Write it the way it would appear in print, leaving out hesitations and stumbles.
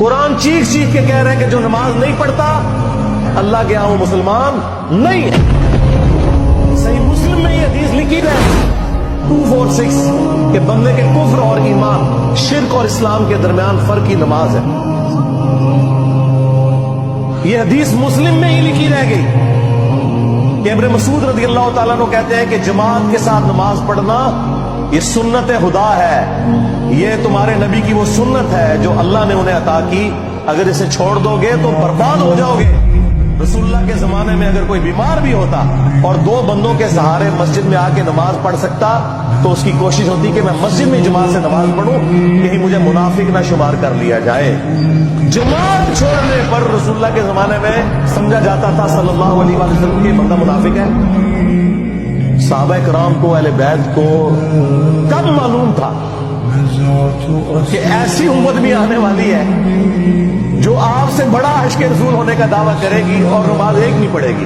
قرآن چیخ چیخ کے کہہ رہے ہیں کہ جو نماز نہیں پڑھتا اللہ کے ہاں وہ مسلمان نہیں ہے۔ صحیح مسلم میں یہ حدیث لکھی ہے 246 کہ بندے کے کفر اور ایمان، شرک اور اسلام کے درمیان فرق کی نماز ہے۔ یہ حدیث مسلم میں ہی لکھی رہ گئی کہ ابن مسعود رضی اللہ تعالیٰ عنہ کہتے ہیں کہ جماعت کے ساتھ نماز پڑھنا یہ سنت خدا ہے، یہ تمہارے نبی کی وہ سنت ہے جو اللہ نے انہیں عطا کی، اگر اسے چھوڑ دو گے تو برباد ہو جاؤ گے۔ رسول اللہ کے زمانے میں اگر کوئی بیمار بھی ہوتا اور دو بندوں کے سہارے مسجد میں آ کے نماز پڑھ سکتا تو اس کی کوشش ہوتی کہ میں مسجد میں جماعت سے نماز پڑھوں، کہیں مجھے منافق نہ شمار کر لیا جائے۔ جماعت چھوڑنے پر رسول اللہ کے زمانے میں سمجھا جاتا تھا صلی اللہ علیہ وسلم کہ بندہ منافق ہے۔ صحابہ کرام کو، اہل بیت کو کب معلوم تھا کہ ایسی امت بھی آنے والی ہے جو آپ سے بڑا عشق رسول ہونے کا دعویٰ کرے گی اور نماز ایک نہیں پڑھے گی۔